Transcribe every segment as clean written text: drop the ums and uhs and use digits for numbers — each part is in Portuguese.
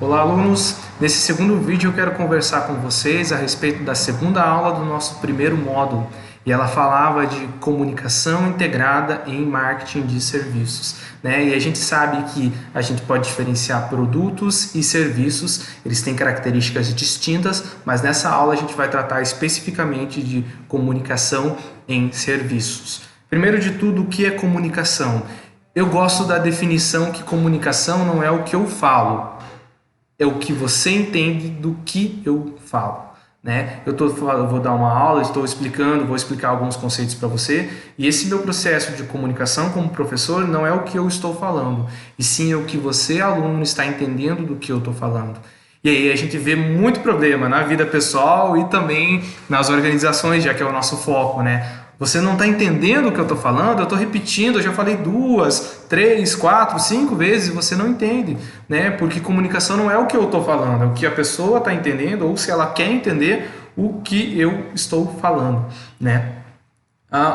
Olá, alunos! Nesse segundo vídeo eu quero conversar com vocês a respeito da segunda aula do nosso primeiro módulo. E ela falava de comunicação integrada em marketing de serviços, né? E a gente sabe que a gente pode diferenciar produtos e serviços, eles têm características distintas, mas nessa aula a gente vai tratar especificamente de comunicação em serviços. Primeiro de tudo, o que é comunicação? Eu gosto da definição que comunicação não é o que eu falo, é o que você entende do que eu falo, né? Eu vou dar uma aula, estou explicando, vou explicar alguns conceitos para você, e esse meu processo de comunicação como professor não é o que eu estou falando, e sim é o que você, aluno, está entendendo do que eu estou falando. E aí a gente vê muito problema na vida pessoal e também nas organizações, já que é o nosso foco, né? Você não está entendendo o que eu estou falando, eu estou repetindo, eu já falei 2, 3, 4, 5 vezes e você não entende, né? Porque comunicação não é o que eu estou falando, é o que a pessoa está entendendo ou se ela quer entender o que eu estou falando, né?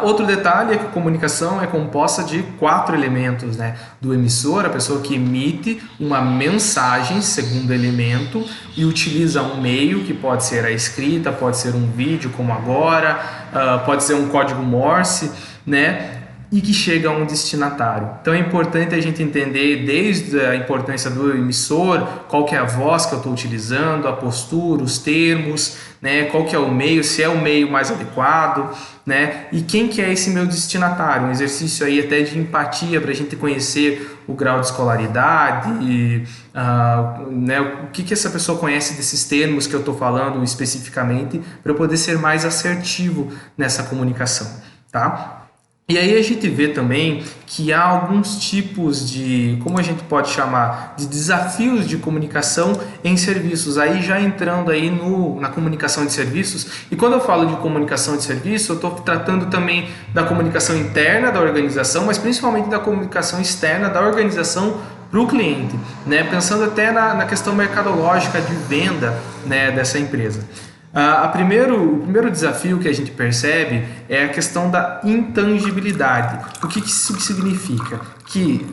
Outro detalhe é que a comunicação é composta de 4 elementos, né? Do emissor, a pessoa que emite uma mensagem, segundo elemento, e utiliza um meio, que pode ser a escrita, pode ser um vídeo, como agora, pode ser um código Morse, né? E que chega a um destinatário. Então é importante a gente entender desde a importância do emissor, qual que é a voz que eu estou utilizando, a postura, os termos, né? Qual que é o meio, se é o meio mais adequado, né? E quem que é esse meu destinatário? Um exercício aí até de empatia para a gente conhecer o grau de escolaridade e né, o que essa pessoa conhece desses termos que eu estou falando especificamente para eu poder ser mais assertivo nessa comunicação, tá? E aí a gente vê também que há alguns tipos de, como a gente pode chamar, de desafios de comunicação em serviços, aí já entrando aí na comunicação de serviços. E quando eu falo de comunicação de serviço, eu estou tratando também da comunicação interna da organização, mas principalmente da comunicação externa da organização para o cliente, né? Pensando até na questão mercadológica de venda, né, dessa empresa. O primeiro desafio que a gente percebe é a questão da intangibilidade. O que isso significa? Que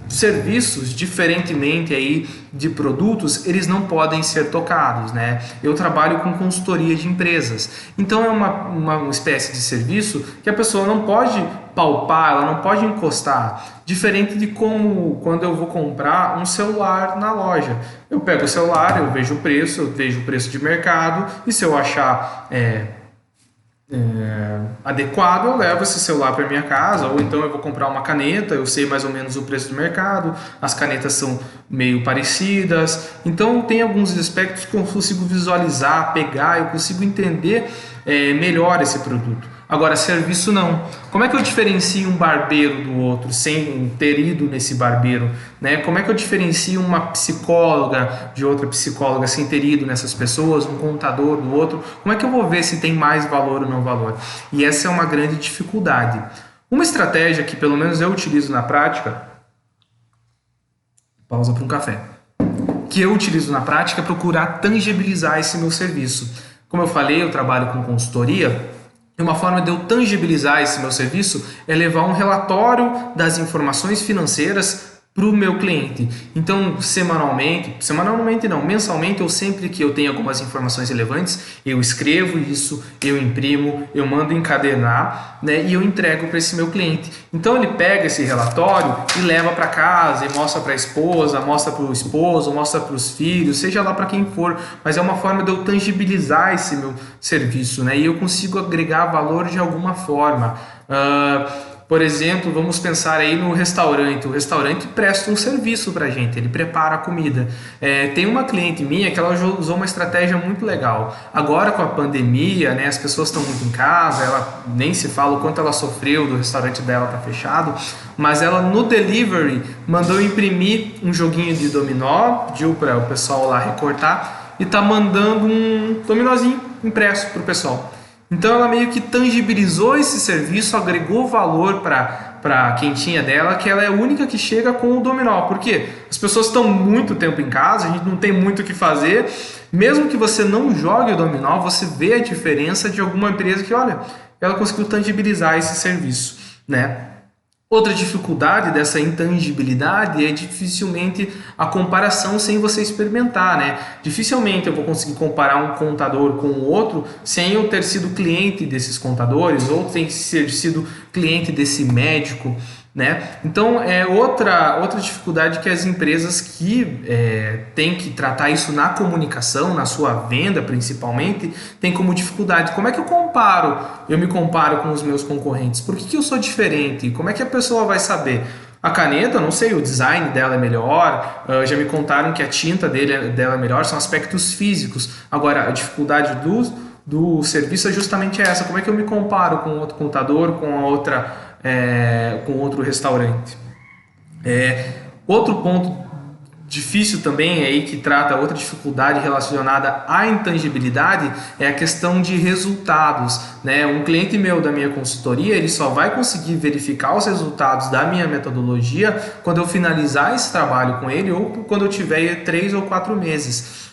serviços, diferentemente aí de produtos, eles não podem ser tocados, né? Eu trabalho com consultoria de empresas, então é uma espécie de serviço que a pessoa não pode palpar, ela não pode encostar, diferente de como quando eu vou comprar um celular na loja. Eu pego o celular, eu vejo o preço de mercado e se eu achar adequado, eu levo esse celular para minha casa, ou então eu vou comprar uma caneta, eu sei mais ou menos o preço do mercado, as canetas são meio parecidas, então tem alguns aspectos que eu consigo visualizar, pegar, eu consigo entender melhor esse produto. Agora, serviço não. Como é que eu diferencio um barbeiro do outro sem ter ido nesse barbeiro, né? Como é que eu diferencio uma psicóloga de outra psicóloga sem ter ido nessas pessoas, um contador do outro? Como é que eu vou ver se tem mais valor ou não valor? E essa é uma grande dificuldade. Uma estratégia que pelo menos eu utilizo na prática, pausa para um café, que eu utilizo na prática é procurar tangibilizar esse meu serviço. Como eu falei, eu trabalho com consultoria. E uma forma de eu tangibilizar esse meu serviço é levar um relatório das informações financeiras para o meu cliente. Então, semanalmente não, mensalmente, ou sempre que eu tenho algumas informações relevantes, eu escrevo isso, eu imprimo, eu mando encadernar, né, e eu entrego para esse meu cliente. Então, ele pega esse relatório e leva para casa e mostra para a esposa, mostra para o esposo, mostra para os filhos, seja lá para quem for, mas é uma forma de eu tangibilizar esse meu serviço, né, e eu consigo agregar valor de alguma forma. Por exemplo, vamos pensar aí no restaurante. O restaurante presta um serviço para a gente, ele prepara a comida. Tem uma cliente minha que ela usou uma estratégia muito legal. Agora com a pandemia, né, as pessoas estão muito em casa, ela nem se fala o quanto ela sofreu do restaurante dela estar fechado, mas ela no delivery mandou imprimir um joguinho de dominó, pediu para o pessoal lá recortar e tá mandando um dominózinho impresso para o pessoal. Então ela meio que tangibilizou esse serviço, agregou valor para a quentinha dela, que ela é a única que chega com o dominó. Por quê? As pessoas estão muito tempo em casa, a gente não tem muito o que fazer. Mesmo que você não jogue o dominó, você vê a diferença de alguma empresa que, olha, ela conseguiu tangibilizar esse serviço, né? Outra dificuldade dessa intangibilidade é dificilmente a comparação sem você experimentar, né? Dificilmente eu vou conseguir comparar um contador com o outro sem eu ter sido cliente desses contadores ou ter sido cliente desse médico, né? Então é outra dificuldade que as empresas que têm que tratar isso na comunicação, na sua venda principalmente, tem como dificuldade. Como é que eu me comparo com os meus concorrentes? Por que eu sou diferente? Como é que a pessoa vai saber? A caneta, não sei, o design dela é melhor, já me contaram que a tinta dela é melhor, são aspectos físicos. Agora, a dificuldade do serviço é justamente essa. Como é que eu me comparo com outro contador, com outro restaurante? Outro ponto difícil também aí que trata outra dificuldade relacionada à intangibilidade é a questão de resultados, né? Um cliente meu da minha consultoria, ele só vai conseguir verificar os resultados da minha metodologia quando eu finalizar esse trabalho com ele ou quando eu tiver 3 ou 4 meses.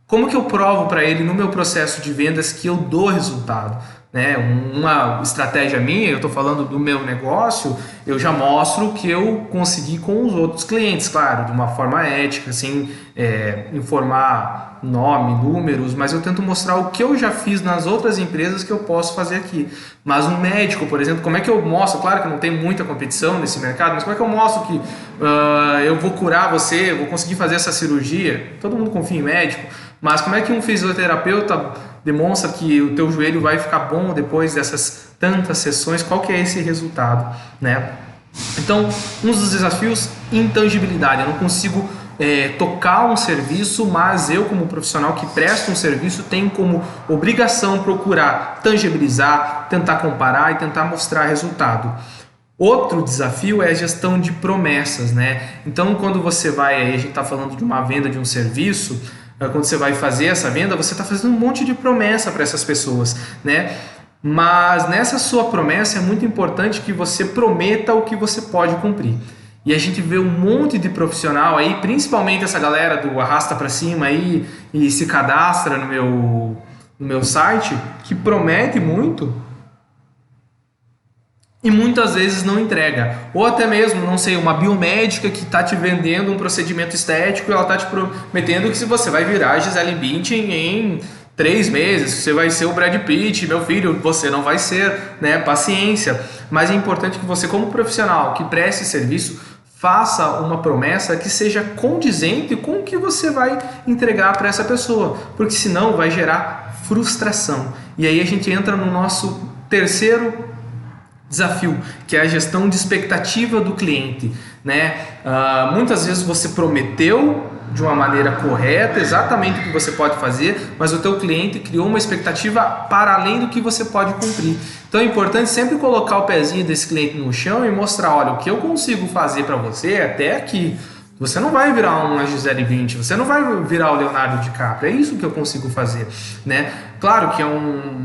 Como que eu provo para ele no meu processo de vendas que eu dou resultado? Né? Uma estratégia minha, eu estou falando do meu negócio, eu já mostro que eu consegui com os outros clientes, claro, de uma forma ética, sem informar nome, números, mas eu tento mostrar o que eu já fiz nas outras empresas que eu posso fazer aqui. Mas um médico, por exemplo, como é que eu mostro? Claro que não tem muita competição nesse mercado, mas como é que eu mostro que eu vou curar você, eu vou conseguir fazer essa cirurgia? Todo mundo confia em médico, mas como é que um fisioterapeuta demonstra que o teu joelho vai ficar bom depois dessas tantas sessões? Qual que é esse resultado, né? Então, um dos desafios, intangibilidade. Eu não consigo tocar um serviço, mas eu, como profissional que presta um serviço, tenho como obrigação procurar tangibilizar, tentar comparar e tentar mostrar resultado. Outro desafio é a gestão de promessas, né? Então, quando você vai, aí a gente está falando de uma venda de um serviço, quando você vai fazer essa venda, você está fazendo um monte de promessa para essas pessoas, né? Mas nessa sua promessa é muito importante que você prometa o que você pode cumprir. E a gente vê um monte de profissional aí, principalmente essa galera do arrasta para cima aí e se cadastra no meu site, que promete muito e muitas vezes não entrega. Ou até mesmo, não sei, uma biomédica que está te vendendo um procedimento estético e ela está te prometendo que você vai virar a Gisele Bündchen em 3 meses, você vai ser o Brad Pitt. Meu filho, você não vai ser, né? Paciência. Mas é importante que você, como profissional que preste serviço, faça uma promessa que seja condizente com o que você vai entregar para essa pessoa, porque senão vai gerar frustração. E aí a gente entra no nosso terceiro desafio, que é a gestão de expectativa do cliente, né? Muitas vezes você prometeu de uma maneira correta exatamente o que você pode fazer, mas o teu cliente criou uma expectativa para além do que você pode cumprir. Então é importante sempre colocar o pezinho desse cliente no chão e mostrar, olha, o que eu consigo fazer para você é até aqui. Você não vai virar uma Gisele Bündchen, você não vai virar o Leonardo DiCaprio, é isso que eu consigo fazer, né? Claro que é um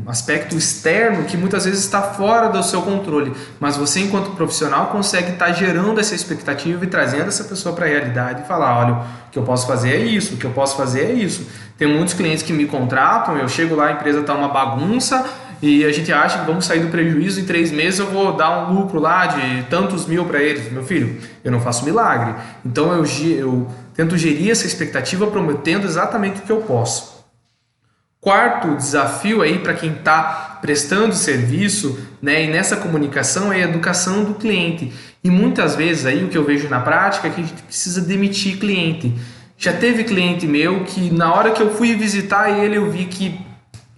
aspecto externo que muitas vezes está fora do seu controle, mas você, enquanto profissional, consegue estar gerando essa expectativa e trazendo essa pessoa para a realidade e falar, olha, o que eu posso fazer é isso, o que eu posso fazer é isso. Tem muitos clientes que me contratam, eu chego lá, a empresa está uma bagunça e a gente acha que vamos sair do prejuízo em 3 meses, eu vou dar um lucro lá de tantos mil para eles. Meu filho, eu não faço milagre. Então eu tento gerir essa expectativa prometendo exatamente o que eu posso. Quarto desafio aí para quem está prestando serviço, né, e nessa comunicação é a educação do cliente. E muitas vezes aí o que eu vejo na prática é que a gente precisa demitir cliente. Já teve cliente meu que na hora que eu fui visitar ele, eu vi que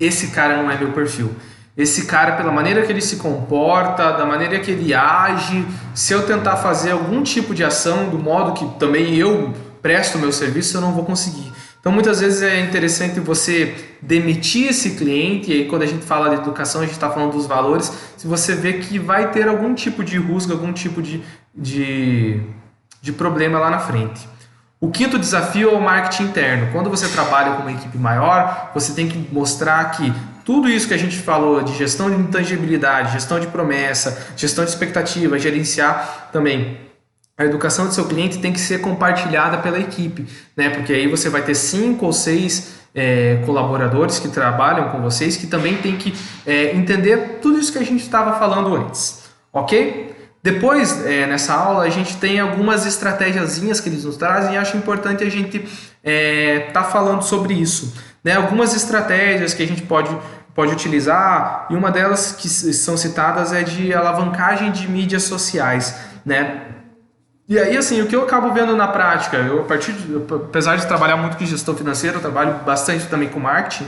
esse cara não é meu perfil. Esse cara, pela maneira que ele se comporta, da maneira que ele age, se eu tentar fazer algum tipo de ação do modo que também eu presto o meu serviço, eu não vou conseguir. Então, muitas vezes é interessante você demitir esse cliente, e aí quando a gente fala de educação, a gente está falando dos valores, se você vê que vai ter algum tipo de rusga, algum tipo de problema lá na frente. O quinto desafio é o marketing interno. Quando você trabalha com uma equipe maior, você tem que mostrar que tudo isso que a gente falou de gestão de intangibilidade, gestão de promessa, gestão de expectativa, gerenciar também a educação do seu cliente tem que ser compartilhada pela equipe, né? Porque aí você vai ter 5 ou 6 colaboradores que trabalham com vocês que também tem que entender tudo isso que a gente estava falando antes. ok? Depois, nessa aula, a gente tem algumas estratégiazinhas que eles nos trazem e acho importante a gente tá falando sobre isso, né? Algumas estratégias que a gente pode utilizar, e uma delas que são citadas é de alavancagem de mídias sociais, né? E aí, assim, o que eu acabo vendo na prática, apesar de trabalhar muito com gestão financeira, eu trabalho bastante também com marketing,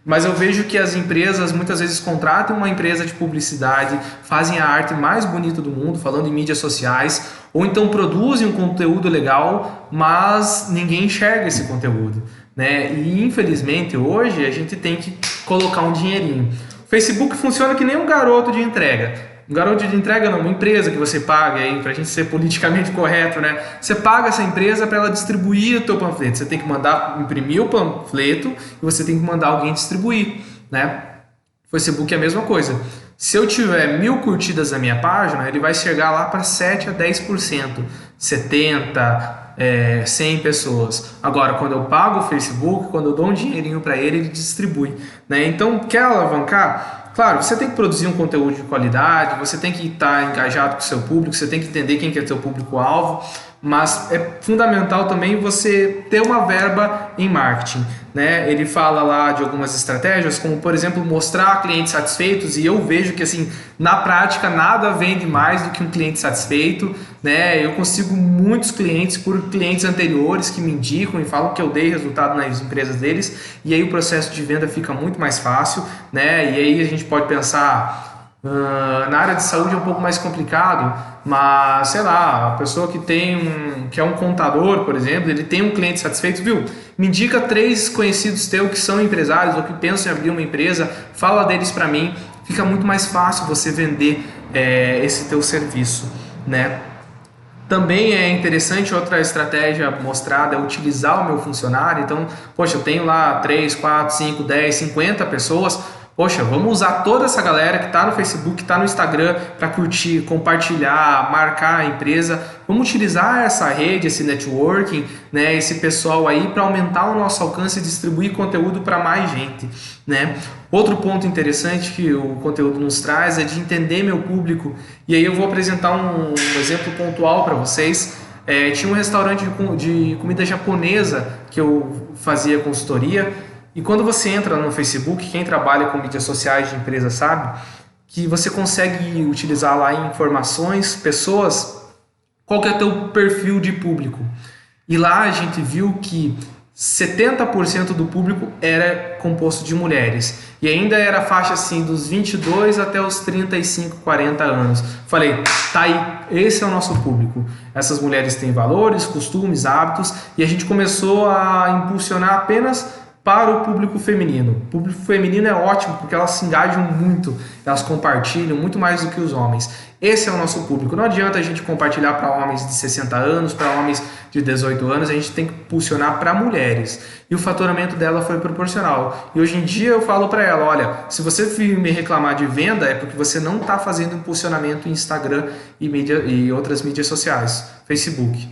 mas eu vejo que as empresas muitas vezes contratam uma empresa de publicidade, fazem a arte mais bonita do mundo, falando em mídias sociais, ou então produzem um conteúdo legal, mas ninguém enxerga esse conteúdo, né? E infelizmente hoje a gente tem que colocar um dinheirinho. O Facebook funciona que nem um garoto de entrega. Um garoto de entrega não, uma empresa que você paga aí, pra gente ser politicamente correto, né? Você paga essa empresa para ela distribuir o teu panfleto. Você tem que mandar imprimir o panfleto e você tem que mandar alguém distribuir, né? O Facebook é a mesma coisa. Se eu tiver 1000 curtidas na minha página, ele vai chegar lá para 7 a 10%, 70, 100 pessoas. Agora, quando eu pago o Facebook, quando eu dou um dinheirinho para ele, ele distribui, né? Então, quer alavancar? Claro, você tem que produzir um conteúdo de qualidade, você tem que estar engajado com o seu público, você tem que entender quem que é o seu público-alvo, mas é fundamental também você ter uma verba em marketing, né? Ele fala lá de algumas estratégias, como por exemplo mostrar clientes satisfeitos, e eu vejo que assim na prática nada vende mais do que um cliente satisfeito, né? Eu consigo muitos clientes por clientes anteriores que me indicam e falam que eu dei resultado nas empresas deles, e aí o processo de venda fica muito mais fácil, né? E aí a gente pode pensar na área de saúde é um pouco mais complicado, mas sei lá, a pessoa que é um contador, por exemplo, ele tem um cliente satisfeito, viu? Me indica 3 conhecidos teus que são empresários ou que pensam em abrir uma empresa, fala deles para mim, fica muito mais fácil você vender esse teu serviço, né? Também é interessante, outra estratégia mostrada é utilizar o meu funcionário. Então, poxa, eu tenho lá 3, 4, 5, 10, 50 pessoas. Poxa, vamos usar toda essa galera que está no Facebook, que está no Instagram para curtir, compartilhar, marcar a empresa. Vamos utilizar essa rede, esse networking, né, esse pessoal aí para aumentar o nosso alcance e distribuir conteúdo para mais gente, né? Outro ponto interessante que o conteúdo nos traz é de entender meu público. E aí eu vou apresentar um exemplo pontual para vocês. Tinha um restaurante de comida japonesa que eu fazia consultoria. E quando você entra no Facebook, quem trabalha com mídias sociais de empresa sabe que você consegue utilizar lá informações, pessoas, qual que é o teu perfil de público. E lá a gente viu que 70% do público era composto de mulheres. E ainda era a faixa assim dos 22 até os 35, 40 anos. Falei, tá aí, esse é o nosso público. Essas mulheres têm valores, costumes, hábitos, e a gente começou a impulsionar apenas para o público feminino. O público feminino é ótimo porque elas se engajam muito, elas compartilham muito mais do que os homens. Esse é o nosso público. Não adianta a gente compartilhar para homens de 60 anos, para homens de 18 anos, a gente tem que impulsionar para mulheres. E o faturamento dela foi proporcional. E hoje em dia eu falo para ela, olha, se você me reclamar de venda é porque você não está fazendo impulsionamento em Instagram e outras mídias sociais, Facebook.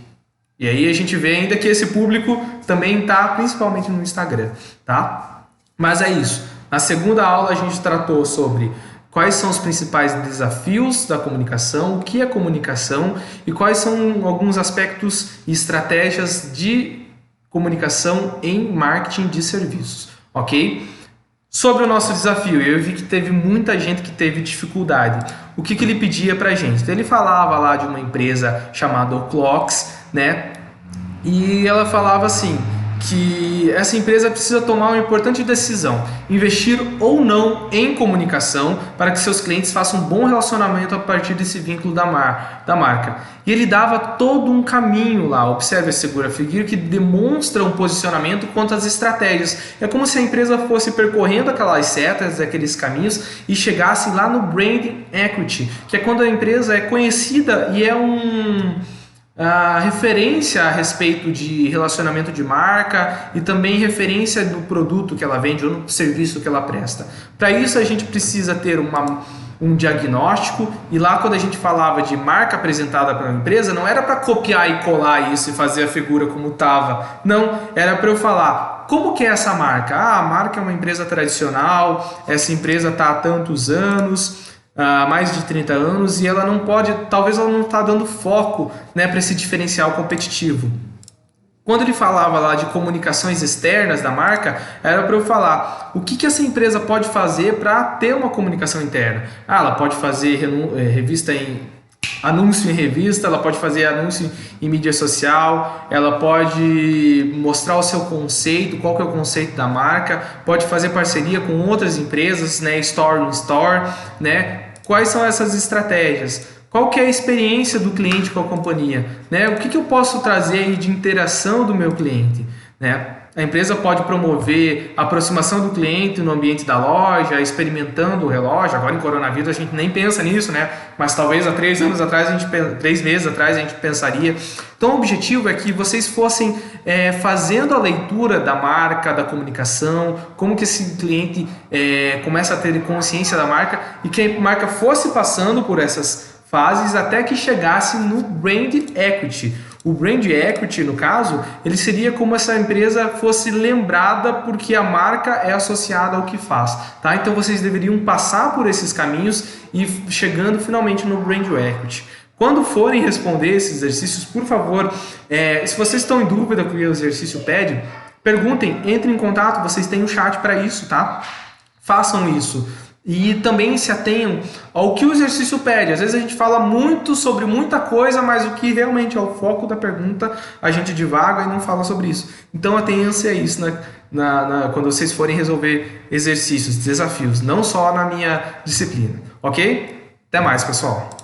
E aí a gente vê ainda que esse público também está principalmente no Instagram, tá? Mas é isso. Na segunda aula a gente tratou sobre quais são os principais desafios da comunicação, o que é comunicação e quais são alguns aspectos e estratégias de comunicação em marketing de serviços, ok? Sobre o nosso desafio, eu vi que teve muita gente que teve dificuldade. O que ele pedia pra gente? Então, ele falava lá de uma empresa chamada O'Clocks, né? E ela falava assim, que essa empresa precisa tomar uma importante decisão, investir ou não em comunicação para que seus clientes façam um bom relacionamento a partir desse vínculo da marca. E ele dava todo um caminho lá, observe a Segura Figure, que demonstra um posicionamento quanto às estratégias. É como se a empresa fosse percorrendo aquelas setas, aqueles caminhos e chegasse lá no Brand Equity, que é quando a empresa é conhecida e é a referência a respeito de relacionamento de marca e também referência do produto que ela vende ou no serviço que ela presta. Para isso a gente precisa ter um diagnóstico, e lá quando a gente falava de marca apresentada para a empresa, não era para copiar e colar isso e fazer a figura como estava, não, era para eu falar como que é essa marca. A marca é uma empresa tradicional, essa empresa está há tantos anos, há mais de 30 anos e ela não pode, talvez ela não está dando foco, né, para esse diferencial competitivo. Quando ele falava lá de comunicações externas da marca, era para eu falar o que essa empresa pode fazer para ter uma comunicação interna. Ela pode fazer anúncio em revista, ela pode fazer anúncio em mídia social, ela pode mostrar o seu conceito, qual que é o conceito da marca, pode fazer parceria com outras empresas, né, store in store, né? Quais são essas estratégias? Qual que é a experiência do cliente com a companhia? Né? O que eu posso trazer aí de interação do meu cliente? Né? A empresa pode promover a aproximação do cliente no ambiente da loja, experimentando o relógio. Agora em coronavírus a gente nem pensa nisso, né? Mas talvez há 3 meses atrás a gente pensaria. Então o objetivo é que vocês fossem fazendo a leitura da marca, da comunicação, como que esse cliente começa a ter consciência da marca e que a marca fosse passando por essas fases até que chegasse no brand equity. O brand equity, no caso, ele seria como essa empresa fosse lembrada porque a marca é associada ao que faz, tá? Então vocês deveriam passar por esses caminhos e chegando finalmente no brand equity. Quando forem responder esses exercícios, por favor, se vocês estão em dúvida com o que o exercício pede, perguntem, entrem em contato, vocês têm um chat para isso, tá? Façam isso. E também se atenham ao que o exercício pede. Às vezes a gente fala muito sobre muita coisa, mas o que realmente é o foco da pergunta, a gente divaga e não fala sobre isso. Então atenham-se a isso quando vocês forem resolver exercícios, desafios, não só na minha disciplina. Ok? Até mais, pessoal!